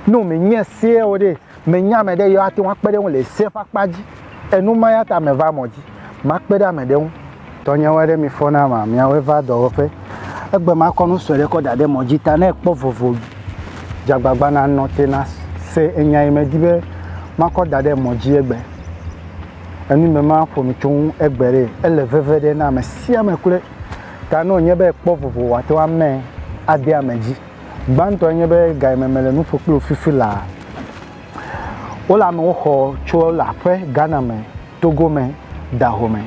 no me nye se ode me nya me de yo ati won pede won le se fa paji enu ma ya ta me va moji ma pede me de won to nya we de mi fo na ma mi a we va do fe egbe ma ko nu so de ko da de moji ta na epo vovo jagbagba na no te na se enya me dibe ma ko da de moji egbe enu me ma fo mi tun egbere ele veve de na me sia me kure ta no nye be epo vovo wa te wa me ade ameji banto nye be ga memele nu fo klo fifila ola me ho cho la fe Ghana me Togo me Dahomey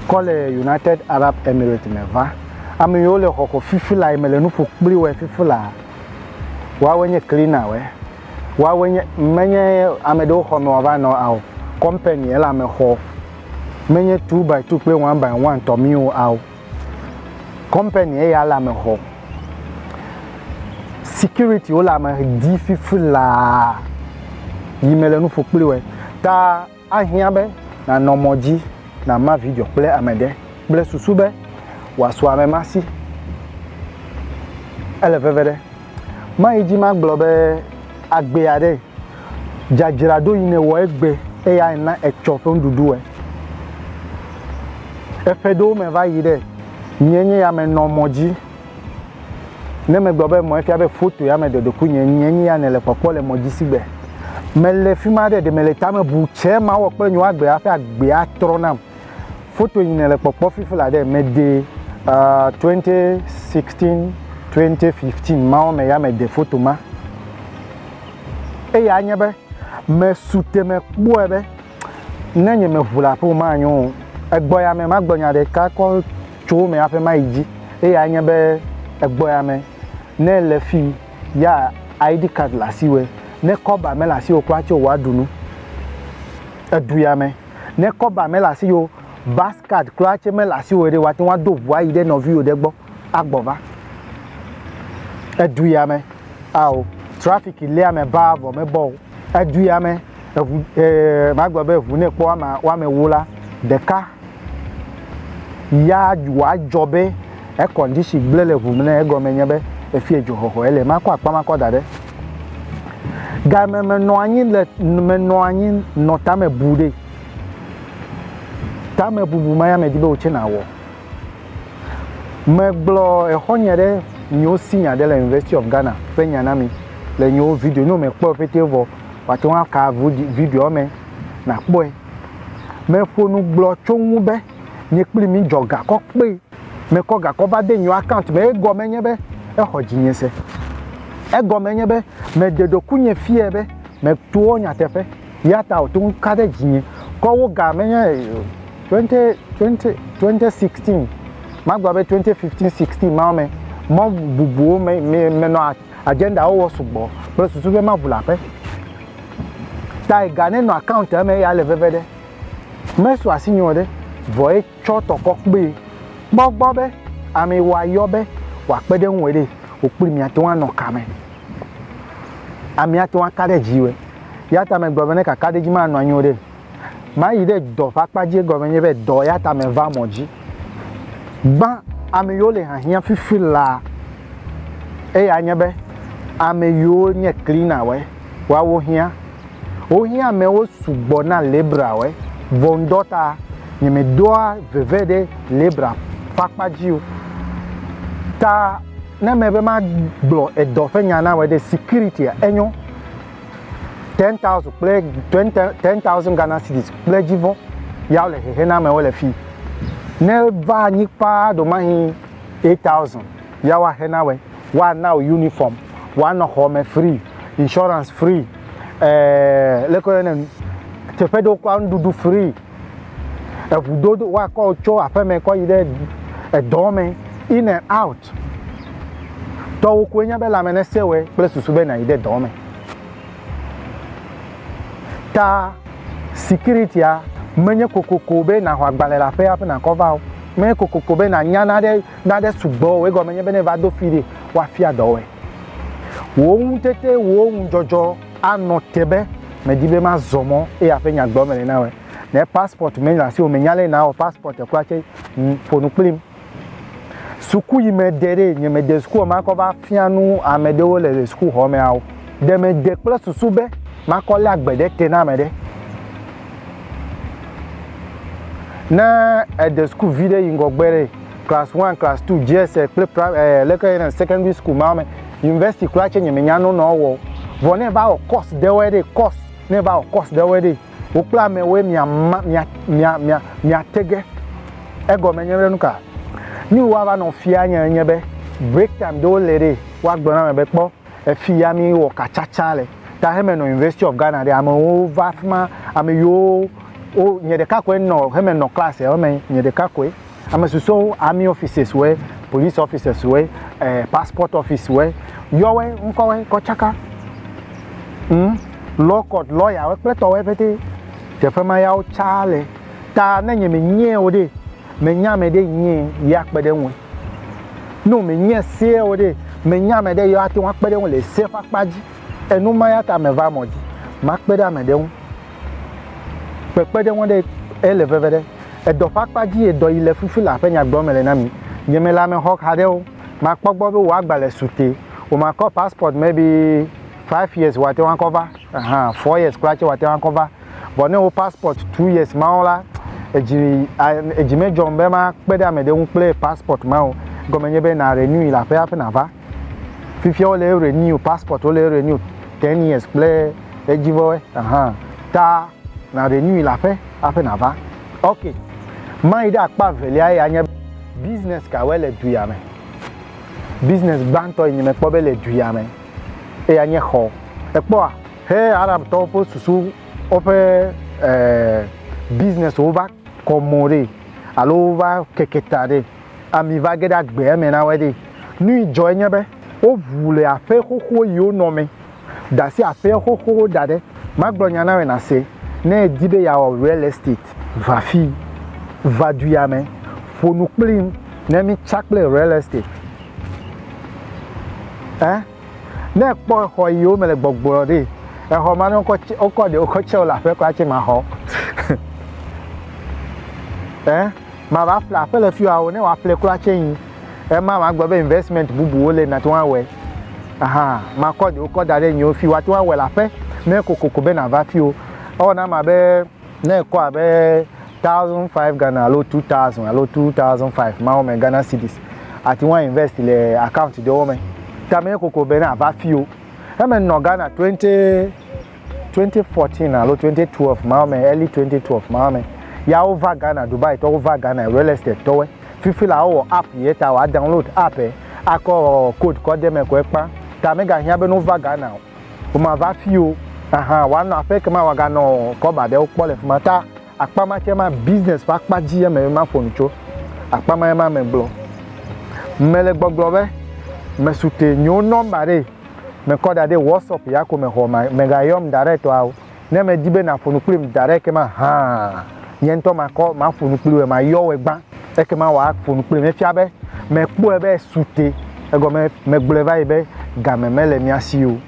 kole United Arab Emirates me va ami yo le ho fifila emele nu fo kpri we fifila wa wenye cleaner we wa wenye menye amedo ho no va no aw company ela me ho menye 2x2 pe 1x1 to mi o aw company e ya la me ho security ola ma di fifila yimele nu fo kpli we ta ahia be na nomoji na ma video play amede ble susu be wa so amemasi ele vevede ma iji ma glo be agbe ade jajirado yine wo egbe e ya na echo fo ndudu e fedo me va yide nyenye ya me nomoji ne me gbobe mo efia be photo ya me de kunye nyenye ya ne le popo le moji sigbe me le fima de me le tame bu che ma wo pe nyu agbe afa agbe atronam photo yin le popo fifula de me de 2016 2015 ma o me ya me de photo ma e ya nyebe me sute me gbo ebe nenye me vula po ma anyu egbo ya me ma gbonya de ka ko cho me afa ma iji e ya nyebe egbo ya me ne le fi ya ID card la siwe ne koba me la si o kwa che wa dunu edu ya me ne koba me la si o bas card kwa che me la si o de wa ti wa do bua ide no vi o de gbo agbova edu ya me aw traffic ile ya me ba bo me bo edu ya me ma gbo be fu ne po wa me wula de ka ya wa jobe e condition blele fu me e go me nyebe e fi ejo hoho ele ma kwa pa ma ko dade ga me no anyi no ta me bude ta me bubu ma ya me dibe o che na wo me glo e honyere nyo sinya de la University of Ghana penya na mi le nyo video no me po pete vo wa to wa ka video me na po e me fonu glo chonwu be ni pli mi joga ko pe me ko ga ko ba de nyo account me go me nyebe e hojinye se ego menye be me dedo kunye fie be me tuo nya tefe yata o tun kade jinye ko wo ga menye 2016 magba be 2015 16 ma me mo bubu me no agenda o wo sugbo plus su be ma vula pe tai gane no account me ya le vevede me so asinyo de voe choto ko pe gbogbo be ami wa yo be wa pede nwere okpiri mi ati wan no kame ami ati wan kade jiwe yata me governor ka kade ji ma no anyo de ma yi de do fa paje governor be do yata me va moji ba ami yo le han fifila e anya be ami yo nye cleaner we wa wo hia o hia me wo sugbo na lebra we vondota nye me doa vevede lebra fa paji o ta na me be ma glo e do fe nyana we de security enyo 10,000 play 10,000 Ghana cedis play jivo ya le he na me wole fi ne va ni pa do ma hi 8,000 ya wa he na we wa now uniform wa no home free insurance free le ko ne te pe do kwa ndudu free e vudo wa ko cho afa me ko ide e do me in and out to ko nya be la me ne sewe plus su be na ide do me ta security a menye kokoko be na ho agbale la fe ap na cover menye kokoko be na nya na de sugbo we go menye be ne va do fide wa fi ado we wo un tete wo un jojo anotebe me dibe ma zomo e afa nya gbo me na we na passport me la si o me nyale na o passport e kwa che fonu plim suku yi me dere nye me de school ma ko ba fianu amede wo le school ho me awo de me de kple susu be makɔ le agbede te na me de na de school vi de yingɔgbe de class 1 class 2 GS kple le secondary school ma me university kura che nye me nya no no wo vo ne ba o course de we de course ne ba o course de we de o kla me we mia tege ego me nyere nuka ni wa ba no fia nya be break time do le de wa gbona me be po e fia mi wo kachacha le ta he me no University of Ghana de am over ma am yo o nye de kakwe no he me no class e o me nye de kakwe am so army officers we police officers we passport office we yo we nko we ko chaka law court lawyer we pleto we pete te fa ma ya o chale ta na nye me nye o de me nya me de nye ya kpede nwe no me nye se o de me nya me de yo ati wa kpede nwe le se fa paji enu ma ya ta me va moji ma kpede me de nwe kpede nwe de ele vevede e do fa paji e do ile fufu la fe nya gbo me le na mi nye me la me hok hade o ma kpogbo be wa gba le sute o ma ko passport maybe 5 years what you want cover 4 years scratch what you want cover but no passport 2 years ma ola eji mejo mbe ma pede amede un play passport ma o gomenye be na renew la fe afa na va fifi o le renew passport o le renew 10 years play ejivo ta na renew la fe afa na va okay ma ida pa vele ai anya business ka wele duyame business banto yin me po be le duyame e anye ho e po a he arab to po susu ope business over komore alo over keketade ami va geda gbe me na we de nu ijo nye be o vule afe hoho yo no me da si afe hoho dade magbonya na we na se na edibe ya real estate va fi va duyame fonu plim na mi chakle real estate ne po ho yo me le gbogbo de e ho ma no ko de o ko che o la fe ko achi ma ho ma ba fla fe le fi awo ne wa fle ko achi yin ma gbo be investment bubu o le na to wa we ma ko de o ko da de yin o fi wa to wa we la fe me kokoko be na va fi o na ma be ne ko abe 1,500 Ghana alo 2,000 alo 2,500 ma o me Ghana cedis ati won invest le account de o me ta me koko be na va fi o me no Ghana 2014 alo 2012 ma o me early 2012 ma o me ya over Ghana Dubai to over Ghana real estate to we fifi la o app ye ta wa download app akọ code ko de me ko epa ta me ga hia be no over Ghana o ma va fi o wa no afek ma wa ga no ko ba de o pole fumata akpama che ma business pa paji me ma foncho akpama ma me blo mele gbogbo be me sute nyo number re me ko da de WhatsApp ya ko me ho ma me ga yom direct awo ne me dibe na fonu klim direct ma yento ma ko ma fonu klim ma yo we gba e ke ma wa fonu klim me fia be me po e be sute e go me gbleva e be ga me mele mi asio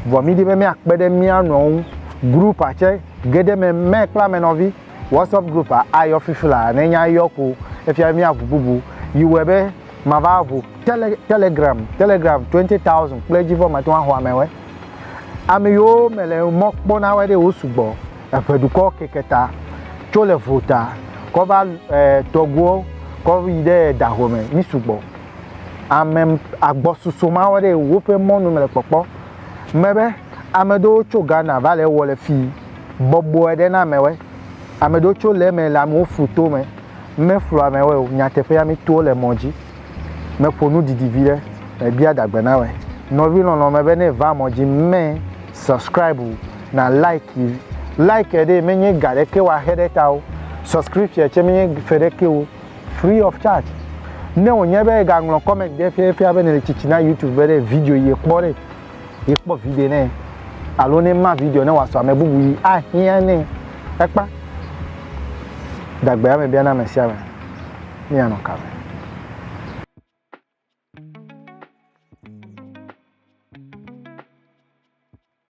vo mi dibe me akpede mi anu group a che gede me kla me novi WhatsApp group a yo fifula na nya yo ko e fia mi avububu yiwebe ma va vu telegram 20,000 pledge for ma to ho amewe ami yo mele mo po na we de osugbo apeduko keketa chole vota ko ba togwo ko ide dahome ni sugbo amem agbosusu ma we de wo pe monu mele popo mebe amedo cho Ghana vale wole fi bobo ede na mewe amedo cho le me la mo fruto me fru amewe nyatefe ya mi to le moji me ponu didi vile e bia dagbe na we no vi no me be ne va moji me subscribe na like de menye gare ke wa hedeta o subscription che menye fere ke o free of charge ne onye be ga nglo comment de fe abe ne chichi na YouTube be video ye kpore ye kpo video ne alo ne ma video ne wa so amebubu yi ahia ne ekpa dagbe ya me bia na me sia me ni anoka